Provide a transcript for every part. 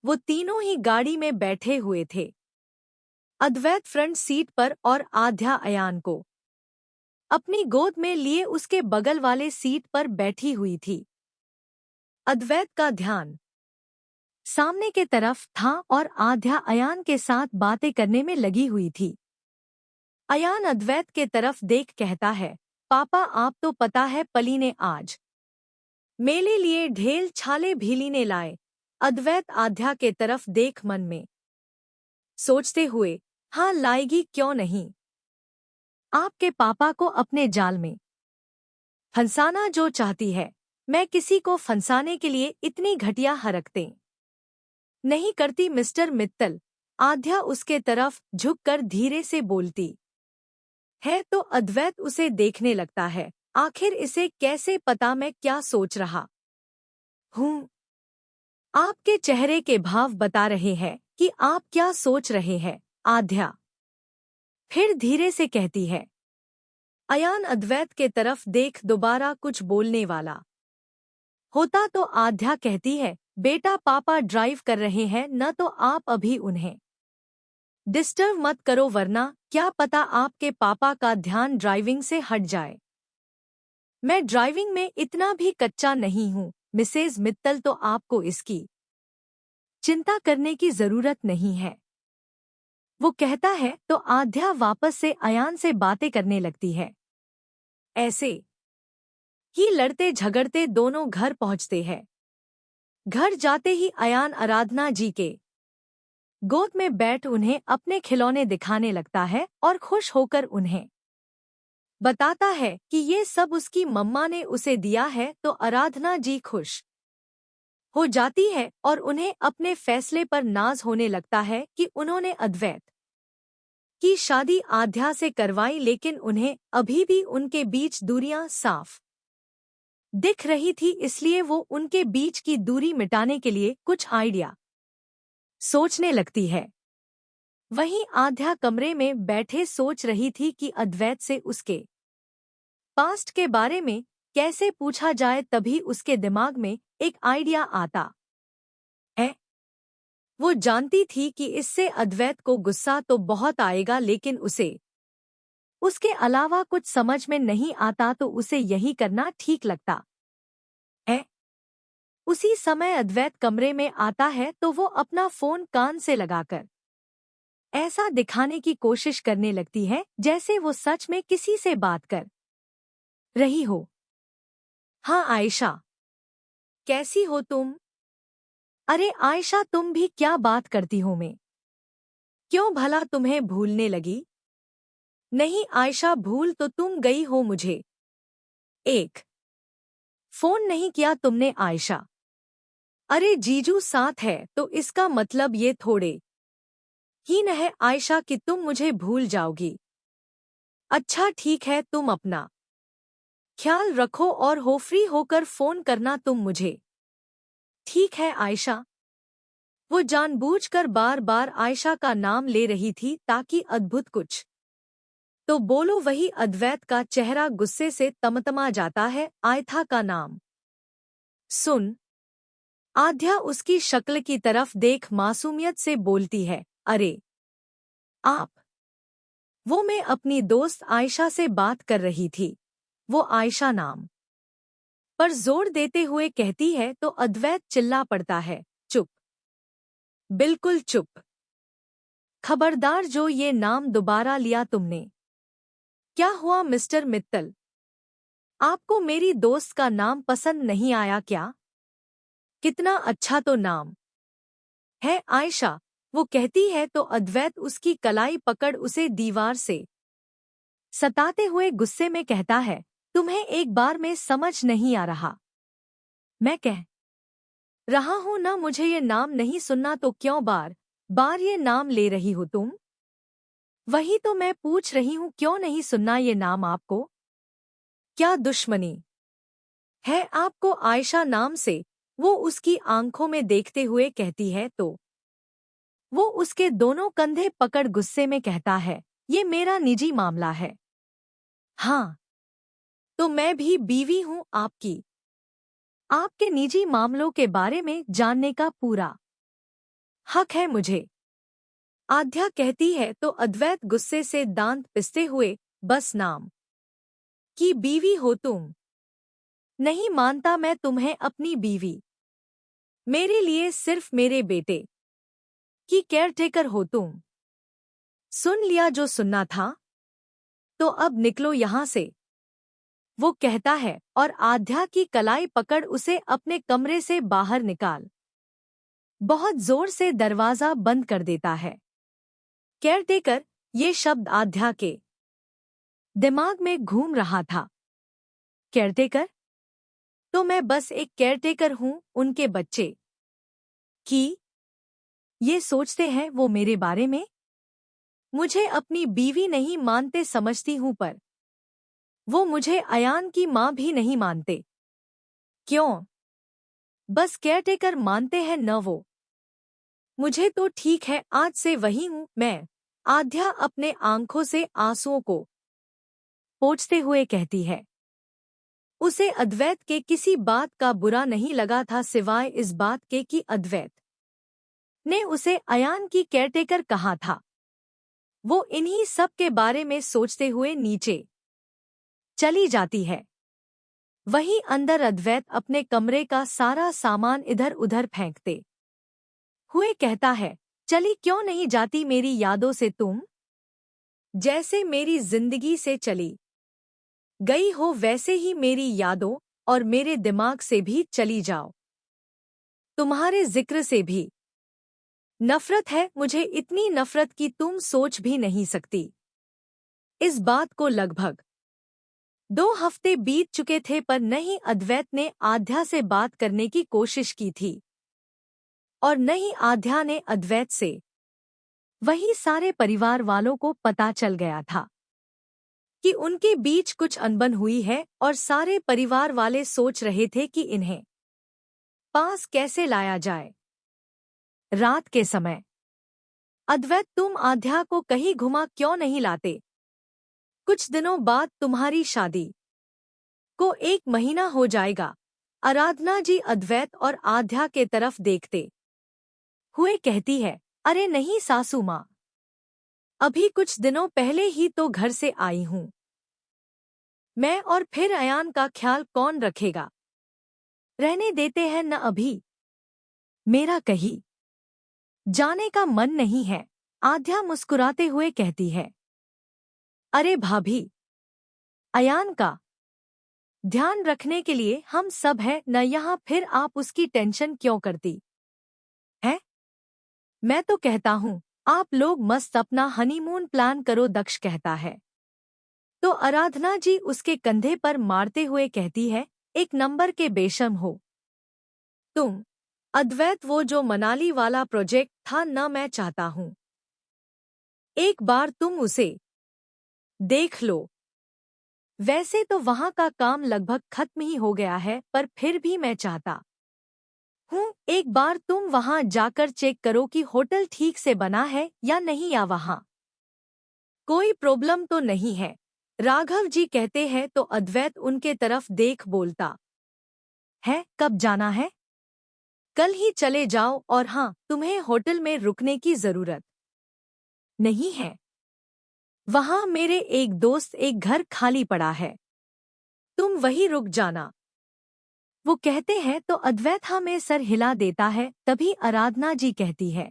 वो तीनों ही गाड़ी में बैठे हुए थे। अद्वैत फ्रंट सीट पर और आध्या अयान को अपनी गोद में लिए उसके बगल वाले सीट पर बैठी हुई थी। अद्वैत का ध्यान सामने के तरफ था और आध्या अयान के साथ बातें करने में लगी हुई थी। अयान अद्वैत के तरफ देख कहता है, पापा आप तो पता है पली ने आज मेले लिए ढेल छाले भीली ने लाए। अद्वैत आध्या के तरफ देख मन में सोचते हुए, हाँ लाएगी क्यों नहीं, आपके पापा को अपने जाल में फंसाना जो चाहती है, मैं किसी को फंसाने के लिए इतनी घटिया हरकतें नहीं करती मिस्टर मित्तल। आध्या उसके तरफ झुककर धीरे से बोलती है तो अद्वैत उसे देखने लगता है। आखिर इसे कैसे पता मैं क्या सोच रहा हूँ? आपके चेहरे के भाव बता रहे हैं कि आप क्या सोच रहे हैं, आध्या फिर धीरे से कहती है। अयान अद्वैत के तरफ देख दोबारा कुछ बोलने वाला होता तो आध्या कहती है, बेटा पापा ड्राइव कर रहे हैं न तो आप अभी उन्हें डिस्टर्ब मत करो वरना क्या पता आपके पापा का ध्यान ड्राइविंग से हट जाए। मैं ड्राइविंग में इतना भी कच्चा नहीं हूँ मिसेज मित्तल, तो आपको इसकी चिंता करने की जरूरत नहीं है, वो कहता है तो आध्या वापस से अयान से बातें करने लगती है। ऐसे ही लड़ते झगड़ते दोनों घर पहुंचते हैं। घर जाते ही अयान आराधना जी के गोद में बैठ उन्हें अपने खिलौने दिखाने लगता है और खुश होकर उन्हें बताता है कि ये सब उसकी मम्मा ने उसे दिया है, तो आराधना जी खुश हो जाती है और उन्हें अपने फैसले पर नाज होने लगता है कि उन्होंने अद्वैत की शादी आध्या से करवाई, लेकिन उन्हें अभी भी उनके बीच दूरियां साफ दिख रही थी, इसलिए वो उनके बीच की दूरी मिटाने के लिए कुछ आइडिया सोचने लगती है। वहीं आध्या कमरे में बैठे सोच रही थी कि अद्वैत से उसके पास्ट के बारे में कैसे पूछा जाए, तभी उसके दिमाग में एक आइडिया आता है। वो जानती थी कि इससे अद्वैत को गुस्सा तो बहुत आएगा, लेकिन उसे उसके अलावा कुछ समझ में नहीं आता, तो उसे यही करना ठीक लगता है। उसी समय अद्वैत कमरे में आता है तो वो अपना फोन कान से लगाकर ऐसा दिखाने की कोशिश करने लगती है जैसे वो सच में किसी से बात कर रही हो। हाँ आयशा, कैसी हो तुम? अरे आयशा तुम भी क्या बात करती हो, मैं क्यों भला तुम्हें भूलने लगी? नहीं आयशा, भूल तो तुम गई हो, मुझे एक फोन नहीं किया तुमने आयशा। अरे जीजू साथ है तो इसका मतलब ये थोड़े ही न है आयशा कि तुम मुझे भूल जाओगी। अच्छा ठीक है, तुम अपना ख्याल रखो और हो फ्री होकर फोन करना तुम मुझे। ठीक है आयशा। वो जानबूझकर बार बार आयशा का नाम ले रही थी ताकि अद्भुत कुछ तो बोलो। वही अद्वैत का चेहरा गुस्से से तमतमा जाता है। आयथा का नाम सुन आध्या उसकी शक्ल की तरफ देख मासूमियत से बोलती है, अरे आप? वो मैं अपनी दोस्त आयशा से बात कर रही थी। वो आयशा नाम पर जोर देते हुए कहती है तो अद्वैत चिल्ला पड़ता है, चुप, बिल्कुल चुप। खबरदार जो ये नाम दोबारा लिया तुमने। क्या हुआ मिस्टर मित्तल, आपको मेरी दोस्त का नाम पसंद नहीं आया क्या? कितना अच्छा तो नाम है आयशा, वो कहती है तो अद्वैत उसकी कलाई पकड़ उसे दीवार से सताते हुए गुस्से में कहता है, तुम्हें एक बार में समझ नहीं आ रहा? मैं कह रहा हूं ना मुझे ये नाम नहीं सुनना, तो क्यों बार बार ये नाम ले रही हो तुम? वही तो मैं पूछ रही हूं, क्यों नहीं सुनना ये नाम आपको? क्या दुश्मनी है आपको आयशा नाम से? वो उसकी आंखों में देखते हुए कहती है तो वो उसके दोनों कंधे पकड़ गुस्से में कहता है, ये मेरा निजी मामला है। हाँ तो मैं भी बीवी हूं आपकी। आपके निजी मामलों के बारे में जानने का पूरा हक है मुझे। आध्या कहती है तो अद्वैत गुस्से से दांत पिसते हुए, बस नाम की बीवी हो तुम। नहीं मानता मैं तुम्हें अपनी बीवी। मेरे लिए सिर्फ मेरे बेटे की केयरटेकर हो तुम। सुन लिया जो सुनना था, तो अब निकलो यहां से, वो कहता है और आध्या की कलाई पकड़ उसे अपने कमरे से बाहर निकाल बहुत जोर से दरवाजा बंद कर देता है। केयरटेकर, ये शब्द आध्या के दिमाग में घूम रहा था। केयरटेकर? तो मैं बस एक केयरटेकर हूं उनके बच्चे की। ये सोचते हैं वो मेरे बारे में। मुझे अपनी बीवी नहीं मानते समझती हूं, पर वो मुझे अयान की मां भी नहीं मानते। क्यों? बस केयरटेकर मानते हैं न वो। मुझे तो ठीक है, आज से वही हूं मैं। आध्या अपने आंखों से आंसुओं को पोंछते हुए कहती है। उसे अद्वैत के किसी बात का बुरा नहीं लगा था, सिवाय इस बात के कि अद्वैत ने उसे अयान की केयरटेकर कहा था। वो इन्हीं सब के बारे में सोचते हुए नीचे चली जाती है। वहीं अंदर अद्वैत अपने कमरे का सारा सामान इधर उधर फेंकते हुए कहता है, चली क्यों नहीं जाती मेरी यादों से तुम? जैसे मेरी जिंदगी से चली गई हो वैसे ही मेरी यादों और मेरे दिमाग से भी चली जाओ। तुम्हारे जिक्र से भी नफरत है मुझे, इतनी नफरत की तुम सोच भी नहीं सकती। इस बात को लगभग 2 हफ्ते बीत चुके थे, पर नहीं अद्वैत ने आध्या से बात करने की कोशिश की थी और नहीं आध्या ने अद्वैत से। वही सारे परिवार वालों को पता चल गया था कि उनके बीच कुछ अनबन हुई है और सारे परिवार वाले सोच रहे थे कि इन्हें पास कैसे लाया जाए। रात के समय, अद्वैत, तुम आध्या को कहीं घुमा क्यों नहीं लाते? कुछ दिनों बाद तुम्हारी शादी को 1 महीना हो जाएगा। आराधना जी अद्वैत और आध्या के तरफ देखते हुए कहती है। अरे नहीं सासू माँ, अभी कुछ दिनों पहले ही तो घर से आई हूँ मैं, और फिर अयान का ख्याल कौन रखेगा? रहने देते हैं न, अभी मेरा कहीं जाने का मन नहीं है। आध्या मुस्कुराते हुए कहती है। अरे भाभी, अयान का ध्यान रखने के लिए हम सब हैं न यहाँ, फिर आप उसकी टेंशन क्यों करती है? मैं तो कहता हूँ आप लोग मस्त अपना हनीमून प्लान करो, दक्ष कहता है। तो आराधना जी उसके कंधे पर मारते हुए कहती है, 1 नंबर के बेशर्म हो तुम। अद्वैत, वो जो मनाली वाला प्रोजेक्ट था न, मैं चाहता हूँ एक बार तुम उसे देख लो। वैसे तो वहां का काम लगभग खत्म ही हो गया है, पर फिर भी मैं चाहता हूँ एक बार तुम वहां जाकर चेक करो कि होटल ठीक से बना है या नहीं, या वहां कोई प्रॉब्लम तो नहीं है। राघव जी कहते हैं तो अद्वैत उनके तरफ देख बोलता है, कब जाना है? कल ही चले जाओ, और हाँ, तुम्हें होटल में रुकने की जरूरत नहीं है। वहां मेरे एक दोस्त एक घर खाली पड़ा है, तुम वहीं रुक जाना, वो कहते हैं। तो अद्वैत हाँ में सर हिला देता है। तभी आराधना जी कहती है,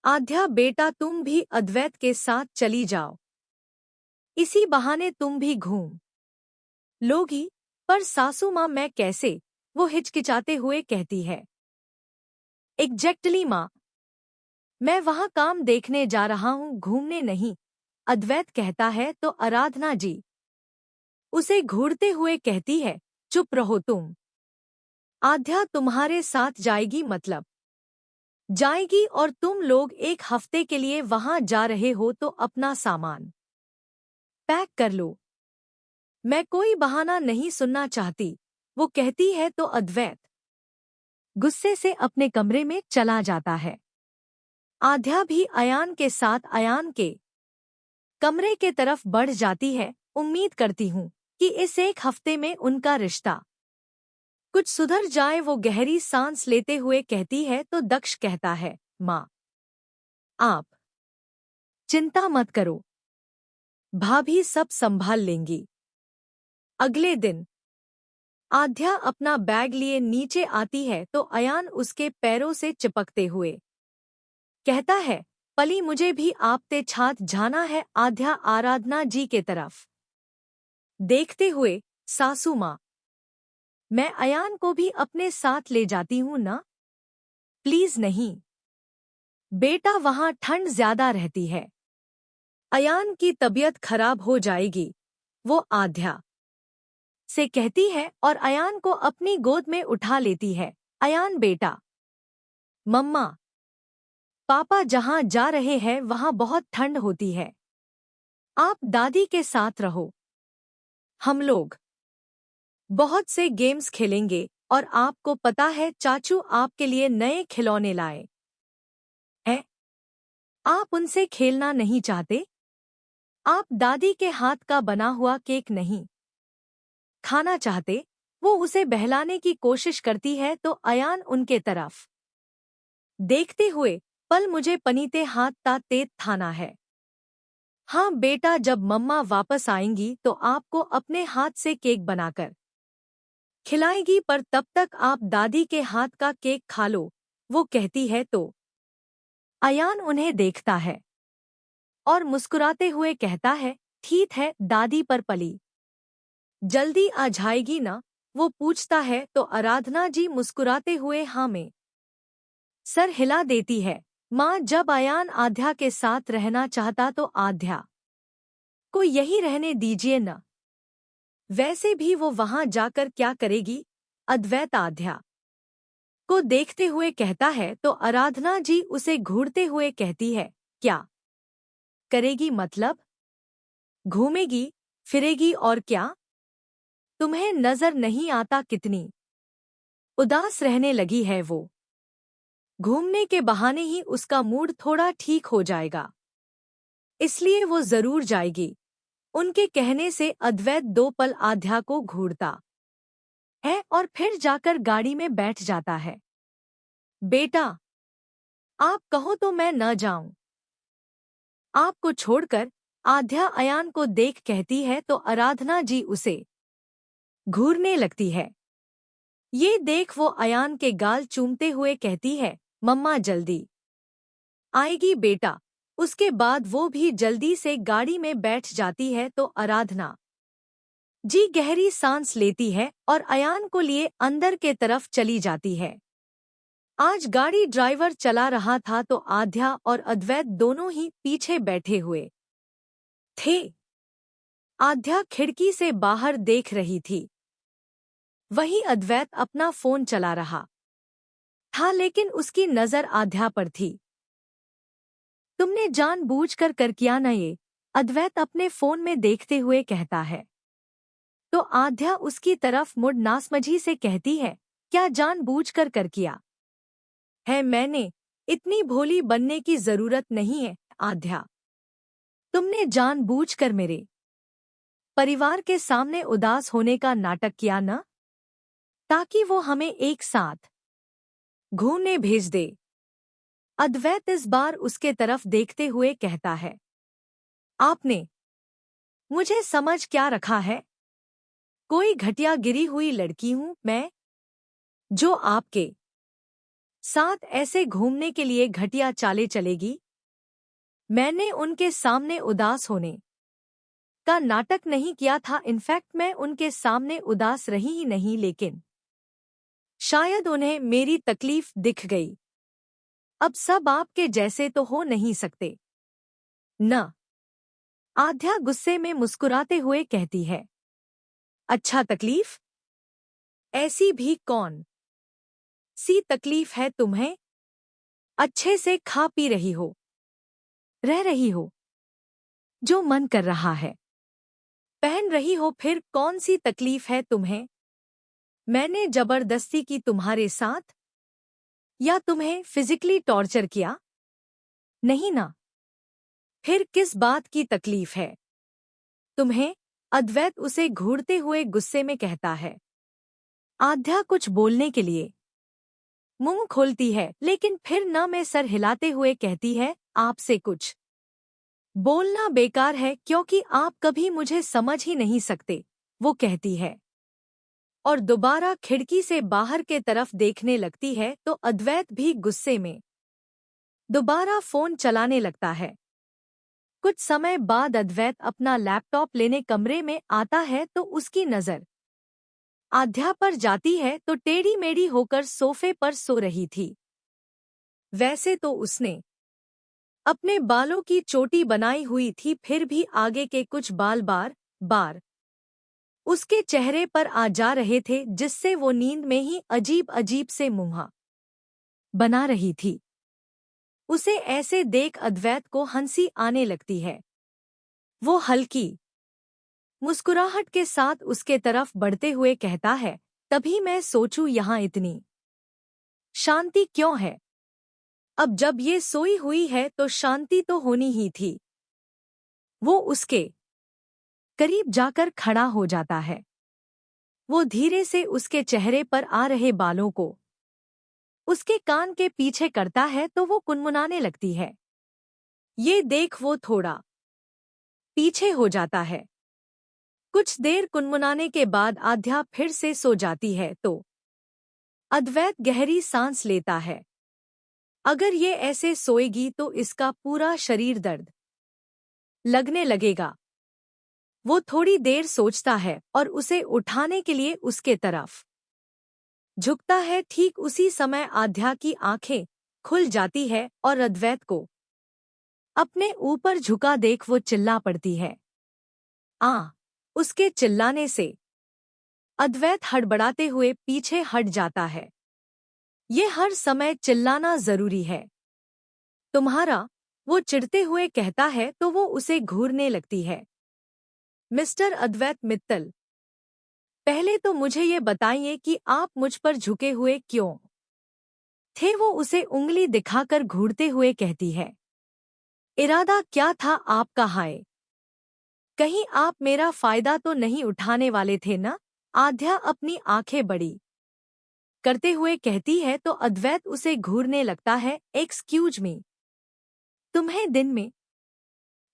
आध्या बेटा, तुम भी अद्वैत के साथ चली जाओ, इसी बहाने तुम भी घूम लोगी। पर सासू माँ मैं कैसे? वो हिचकिचाते हुए कहती है। एग्जैक्टली माँ, मैं वहां काम देखने जा रहा हूँ, घूमने नहीं, अद्वैत कहता है। तो आराधना जी उसे घूरते हुए कहती है, चुप रहो तुम। आध्या तुम्हारे साथ जाएगी, मतलब जाएगी, और तुम लोग 1 हफ्ते के लिए वहां जा रहे हो तो अपना सामान पैक कर लो। मैं कोई बहाना नहीं सुनना चाहती, वो कहती है। तो अद्वैत गुस्से से अपने कमरे में चला जाता है। आध्या भी अयान के साथ अयान के कमरे के तरफ बढ़ जाती है। उम्मीद करती हूँ कि इस 1 हफ्ते में उनका रिश्ता कुछ सुधर जाए, वो गहरी सांस लेते हुए कहती है। तो दक्ष कहता है, माँ। आप चिंता मत करो, भाभी सब संभाल लेंगी। अगले दिन आध्या अपना बैग लिए नीचे आती है तो अयान उसके पैरों से चिपकते हुए कहता है, पली मुझे भी आपते छात जाना है। आध्या आराधना जी के तरफ देखते हुए, सासू माँ, मैं अयान को भी अपने साथ ले जाती हूँ ना। प्लीज नहीं बेटा, वहां ठंड ज्यादा रहती है, अयान की तबीयत खराब हो जाएगी, वो आध्या से कहती है और अयान को अपनी गोद में उठा लेती है। अयान बेटा, मम्मा पापा जहां जा रहे हैं वहां बहुत ठंड होती है, आप दादी के साथ रहो, हम लोग बहुत से गेम्स खेलेंगे और आपको पता है चाचू आपके लिए नए खिलौने लाए हैं, आप उनसे खेलना नहीं चाहते? आप दादी के हाथ का बना हुआ केक नहीं खाना चाहते? वो उसे बहलाने की कोशिश करती है तो अयान उनके तरफ देखते हुए, पल मुझे पनीते हाथ ता तेत थाना है। हाँ बेटा, जब मम्मा वापस आएंगी तो आपको अपने हाथ से केक बनाकर खिलाएगी, पर तब तक आप दादी के हाथ का केक खा लो, वो कहती है तो अयान उन्हें देखता है और मुस्कुराते हुए कहता है, ठीक है दादी, पर पली जल्दी आ जाएगी ना? वो पूछता है तो आराधना जी मुस्कुराते हुए हाँ में सर हिला देती है। माँ, जब अयान आध्या के साथ रहना चाहता तो आध्या को यही रहने दीजिए न, वैसे भी वो वहां जाकर क्या करेगी? अद्वैत आध्या को देखते हुए कहता है तो आराधना जी उसे घूरते हुए कहती है, क्या करेगी मतलब? घूमेगी फिरेगी और क्या? तुम्हें नजर नहीं आता कितनी उदास रहने लगी है वो? घूमने के बहाने ही उसका मूड थोड़ा ठीक हो जाएगा, इसलिए वो जरूर जाएगी। उनके कहने से अद्वैत 2 पल आध्या को घूरता है और फिर जाकर गाड़ी में बैठ जाता है। बेटा, आप कहो तो मैं न जाऊं आपको छोड़कर? आध्या अयान को देख कहती है तो आराधना जी उसे घूरने लगती है। ये देख वो अयान के गाल चूमते हुए कहती है, मम्मा जल्दी आएगी बेटा। उसके बाद वो भी जल्दी से गाड़ी में बैठ जाती है तो आराधना जी गहरी सांस लेती है और अयान को लिए अंदर के तरफ चली जाती है। आज गाड़ी ड्राइवर चला रहा था तो आध्या और अद्वैत दोनों ही पीछे बैठे हुए थे। आध्या खिड़की से बाहर देख रही थी, वहीं अद्वैत अपना फोन चला रहा था, लेकिन उसकी नजर आध्या पर थी। तुमने जानबूझकर कर किया न ये? अद्वैत अपने फोन में देखते हुए कहता है तो आध्या उसकी तरफ मुड़ नासमझी से कहती है, क्या जानबूझकर कर किया है मैंने? इतनी भोली बनने की जरूरत नहीं है आध्या, तुमने जानबूझकर मेरे परिवार के सामने उदास होने का नाटक किया न, ताकि वो हमें एक साथ घूमने भेज दे। अद्वैत इस बार उसके तरफ देखते हुए कहता है, आपने मुझे समझ क्या रखा है? कोई घटिया गिरी हुई लड़की हूं मैं, जो आपके साथ ऐसे घूमने के लिए घटिया चाले चलेगी? मैंने उनके सामने उदास होने का नाटक नहीं किया था। इनफैक्ट मैं उनके सामने उदास रही ही नहीं, लेकिन शायद उन्हें मेरी तकलीफ दिख गई। अब सब आपके जैसे तो हो नहीं सकते न। आध्या गुस्से में मुस्कुराते हुए कहती है, अच्छा तकलीफ? ऐसी भी कौन सी तकलीफ है तुम्हें? अच्छे से खा पी रही हो, रह रही हो, जो मन कर रहा है पहन रही हो, फिर कौन सी तकलीफ है तुम्हें? मैंने जबरदस्ती की तुम्हारे साथ, या तुम्हें फिजिकली टॉर्चर किया? नहीं ना, फिर किस बात की तकलीफ है तुम्हें? अद्वैत उसे घूरते हुए गुस्से में कहता है। आध्या कुछ बोलने के लिए मुंह खोलती है, लेकिन फिर न में सर हिलाते हुए कहती है, आपसे कुछ बोलना बेकार है क्योंकि आप कभी मुझे समझ ही नहीं सकते, वो कहती है। और दोबारा खिड़की से बाहर के तरफ देखने लगती है तो अद्वैत भी गुस्से में दोबारा फोन चलाने लगता है। कुछ समय बाद अद्वैत अपना लैपटॉप लेने कमरे में आता है तो उसकी नजर आध्या पर जाती है तो टेढ़ी मेढ़ी होकर सोफे पर सो रही थी। वैसे तो उसने अपने बालों की चोटी बनाई हुई थी, फिर भी आगे के कुछ बाल बार बार उसके चेहरे पर आ जा रहे थे, जिससे वो नींद में ही अजीब अजीब से मुंह बना रही थी। उसे ऐसे देख अद्वैत को हंसी आने लगती है। वो हल्की मुस्कुराहट के साथ उसके तरफ बढ़ते हुए कहता है, तभी मैं सोचूं यहाँ इतनी शांति क्यों है। अब जब ये सोई हुई है तो शांति तो होनी ही थी। वो उसके करीब जाकर खड़ा हो जाता है। वो धीरे से उसके चेहरे पर आ रहे बालों को उसके कान के पीछे करता है तो वो कुनमुनाने लगती है। ये देख वो थोड़ा पीछे हो जाता है। कुछ देर कुनमुनाने के बाद आध्या फिर से सो जाती है तो अद्वैत गहरी सांस लेता है। अगर ये ऐसे सोएगी तो इसका पूरा शरीर दर्द लगने लगेगा। वो थोड़ी देर सोचता है और उसे उठाने के लिए उसके तरफ झुकता है। ठीक उसी समय आध्या की आंखें खुल जाती है और अद्वैत को अपने ऊपर झुका देख वो चिल्ला पड़ती है। उसके चिल्लाने से अद्वैत हड़बड़ाते हुए पीछे हट जाता है। ये हर समय चिल्लाना जरूरी है तुम्हारा, वो चिढ़ते हुए कहता है तो वो उसे घूरने लगती है। मिस्टर अद्वैत मित्तल, पहले तो मुझे ये बताइए कि आप मुझ पर झुके हुए क्यों थे। वो उसे उंगली दिखाकर घूरते हुए कहती है। इरादा क्या था आपका हाय? कहीं आप मेरा फायदा तो नहीं उठाने वाले थे ना? आध्या अपनी आंखें बड़ी करते हुए कहती है तो अद्वैत उसे घूरने लगता है। एक्सक्यूज मी, तुम्हें दिन में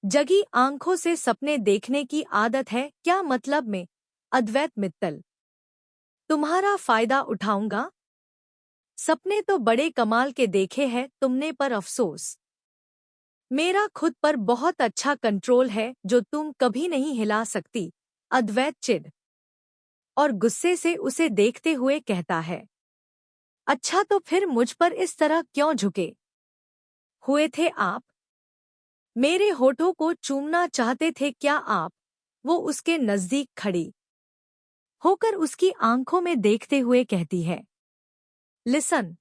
जगी आंखों से सपने देखने की आदत है क्या? मतलब में अद्वैत मित्तल, तुम्हारा फायदा उठाऊंगा? सपने तो बड़े कमाल के देखे हैं तुमने, पर अफसोस मेरा खुद पर बहुत अच्छा कंट्रोल है जो तुम कभी नहीं हिला सकती। अद्वैत चिढ़ और गुस्से से उसे देखते हुए कहता है। अच्छा तो फिर मुझ पर इस तरह क्यों झुके हुए थे आप? मेरे होठों को चूमना चाहते थे क्या आप? वो उसके नजदीक खड़ी होकर उसकी आंखों में देखते हुए कहती है। लिसन,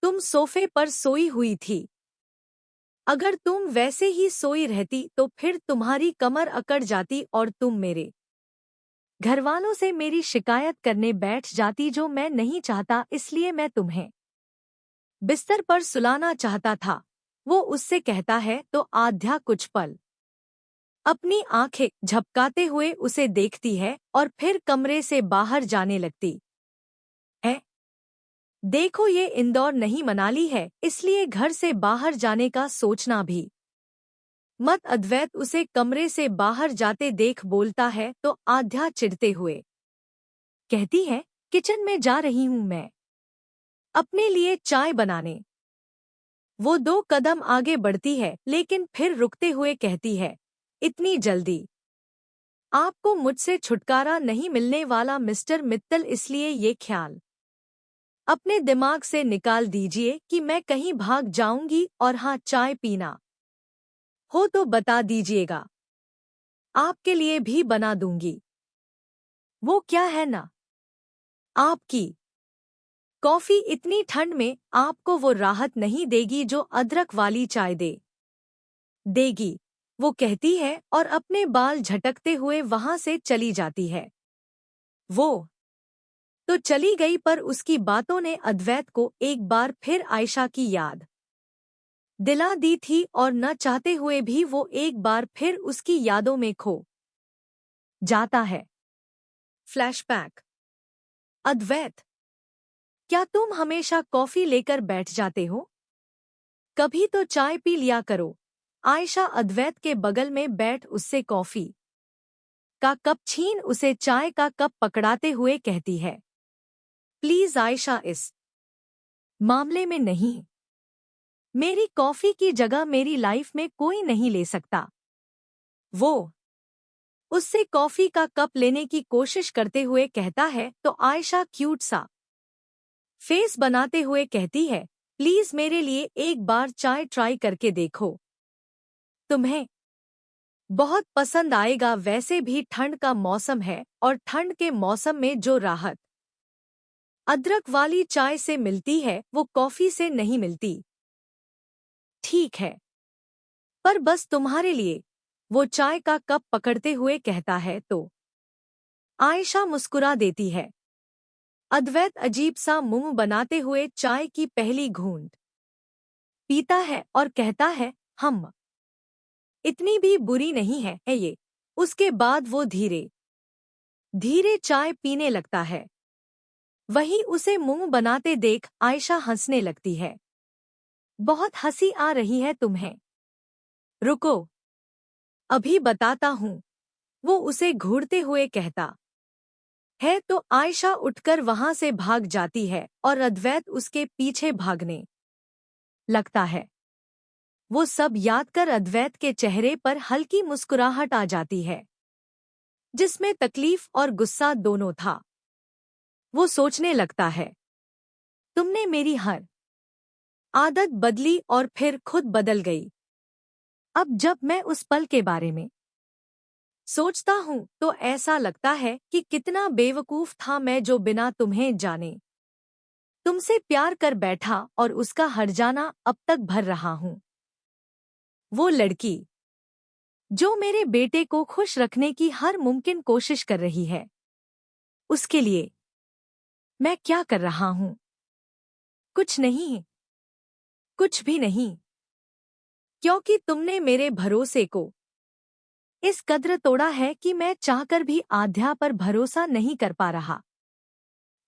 तुम सोफे पर सोई हुई थी। अगर तुम वैसे ही सोई रहती तो फिर तुम्हारी कमर अकड़ जाती और तुम मेरे घरवालों से मेरी शिकायत करने बैठ जाती, जो मैं नहीं चाहता। इसलिए मैं तुम्हें बिस्तर पर सुलाना चाहता था, वो उससे कहता है तो आध्या कुछ पल अपनी आंखें झपकाते हुए उसे देखती है और फिर कमरे से बाहर जाने लगती है। देखो ये इंदौर नहीं मनाली है, इसलिए घर से बाहर जाने का सोचना भी मत। अद्वैत उसे कमरे से बाहर जाते देख बोलता है तो आध्या चिढ़ते हुए कहती है, किचन में जा रही हूं मैं अपने लिए चाय बनाने। वो 2 कदम आगे बढ़ती है लेकिन फिर रुकते हुए कहती है, इतनी जल्दी आपको मुझसे छुटकारा नहीं मिलने वाला मिस्टर मित्तल, इसलिए ये ख्याल अपने दिमाग से निकाल दीजिए कि मैं कहीं भाग जाऊंगी। और हाँ, चाय पीना हो तो बता दीजिएगा, आपके लिए भी बना दूंगी। वो क्या है ना, आपकी कॉफी इतनी ठंड में आपको वो राहत नहीं देगी जो अदरक वाली चाय देगी, वो कहती है और अपने बाल झटकते हुए वहां से चली जाती है। वो तो चली गई, पर उसकी बातों ने अद्वैत को एक बार फिर आयशा की याद दिला दी थी और न चाहते हुए भी वो एक बार फिर उसकी यादों में खो जाता है। फ्लैशबैक। अद्वैत क्या तुम हमेशा कॉफी लेकर बैठ जाते हो? कभी तो चाय पी लिया करो। आयशा अद्वैत के बगल में बैठ उससे कॉफी का कप छीन उसे चाय का कप पकड़ाते हुए कहती है। प्लीज आयशा, इस मामले में नहीं। मेरी कॉफी की जगह मेरी लाइफ में कोई नहीं ले सकता। वो उससे कॉफी का कप लेने की कोशिश करते हुए कहता है तो आयशा क्यूट सा फेस बनाते हुए कहती है, प्लीज मेरे लिए एक बार चाय ट्राई करके देखो। तुम्हें बहुत पसंद आएगा। वैसे भी ठंड का मौसम है और ठंड के मौसम में जो राहत अदरक वाली चाय से मिलती है वो कॉफी से नहीं मिलती। ठीक है, पर बस तुम्हारे लिए। वो चाय का कप पकड़ते हुए कहता है तो आयशा मुस्कुरा देती है। अद्वैत अजीब सा मुंह बनाते हुए चाय की पहली घूंट पीता है और कहता है, हम इतनी भी बुरी नहीं है ये। उसके बाद वो धीरे धीरे चाय पीने लगता है। वही उसे मुंह बनाते देख आयशा हंसने लगती है। बहुत हंसी आ रही है तुम्हें। रुको, अभी बताता हूँ। वो उसे घूरते हुए कहता है तो आयशा उठकर वहां से भाग जाती है और अद्वैत उसके पीछे भागने लगता है। वो सब याद कर अद्वैत के चेहरे पर हल्की मुस्कुराहट आ जाती है, जिसमें तकलीफ और गुस्सा दोनों था। वो सोचने लगता है, तुमने मेरी हर आदत बदली और फिर खुद बदल गई। अब जब मैं उस पल के बारे में सोचता हूँ तो ऐसा लगता है कि कितना बेवकूफ था मैं जो बिना तुम्हें जाने तुमसे प्यार कर बैठा और उसका हर जाना अब तक भर रहा हूँ। वो लड़की जो मेरे बेटे को खुश रखने की हर मुमकिन कोशिश कर रही है, उसके लिए मैं क्या कर रहा हूँ? कुछ नहीं, कुछ भी नहीं। क्योंकि तुमने मेरे भरोसे को इस कद्र तोड़ा है कि मैं चाहकर भी आध्या पर भरोसा नहीं कर पा रहा।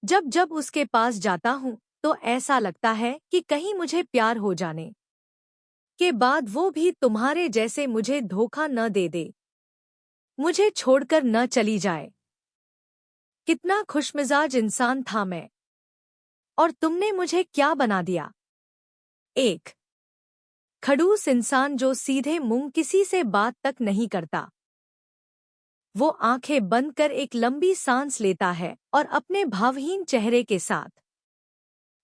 जब जब उसके पास जाता हूँ तो ऐसा लगता है कि कहीं मुझे प्यार हो जाने के बाद वो भी तुम्हारे जैसे मुझे धोखा न दे दे, मुझे छोड़कर न चली जाए। कितना खुशमिजाज इंसान था मैं, और तुमने मुझे क्या बना दिया? एक खड़ूस इंसान जो सीधे मुंह किसी से बात तक नहीं करता। वो आंखें बंद कर एक लंबी सांस लेता है और अपने भावहीन चेहरे के साथ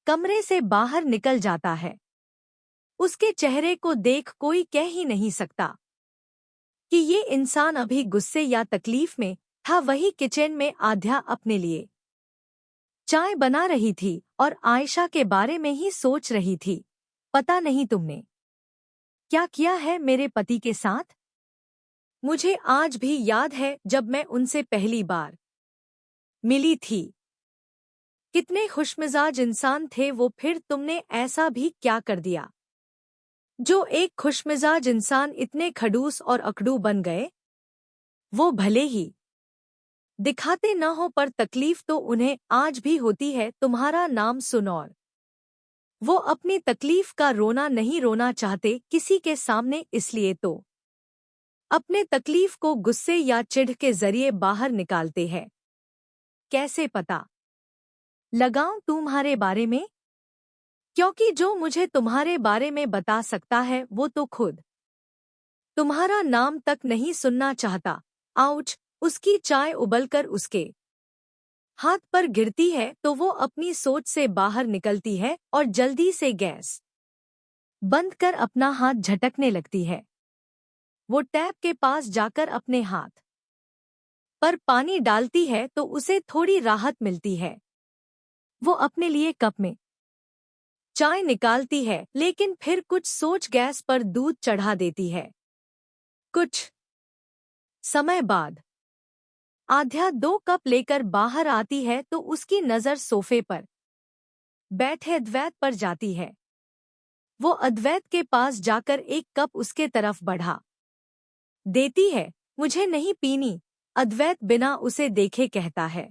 कमरे से बाहर निकल जाता है। उसके चेहरे को देख कोई कह ही नहीं सकता कि ये इंसान अभी गुस्से या तकलीफ में था। वही किचन में आध्या अपने लिए चाय बना रही थी और आयशा के बारे में ही सोच रही थी। पता नहीं तुमने क्या किया है मेरे पति के साथ? मुझे आज भी याद है जब मैं उनसे पहली बार मिली थी। कितने खुशमिजाज इंसान थे वो। फिर तुमने ऐसा भी क्या कर दिया जो एक खुशमिजाज इंसान इतने खड़ूस और अकड़ू बन गए? वो भले ही दिखाते न हो पर तकलीफ तो उन्हें आज भी होती है तुम्हारा नाम सुन। और वो अपनी तकलीफ का रोना नहीं रोना चाहते किसी के सामने, इसलिए तो अपने तकलीफ को गुस्से या चिढ़ के जरिए बाहर निकालते हैं। कैसे पता लगाऊं तुम्हारे बारे में? क्योंकि जो मुझे तुम्हारे बारे में बता सकता है वो तो खुद तुम्हारा नाम तक नहीं सुनना चाहता। आउच! उसकी चाय उबलकर उसके हाथ पर गिरती है तो वो अपनी सोच से बाहर निकलती है और जल्दी से गैस बंद कर अपना हाथ झटकने लगती है। वो टैप के पास जाकर अपने हाथ पर पानी डालती है तो उसे थोड़ी राहत मिलती है। वो अपने लिए कप में चाय निकालती है लेकिन फिर कुछ सोच गैस पर दूध चढ़ा देती है। कुछ समय बाद आध्या 2 कप लेकर बाहर आती है तो उसकी नजर सोफे पर बैठे अद्वैत पर जाती है। वो अद्वैत के पास जाकर एक कप उसके तरफ बढ़ा देती है। मुझे नहीं पीनी, अद्वैत बिना उसे देखे कहता है।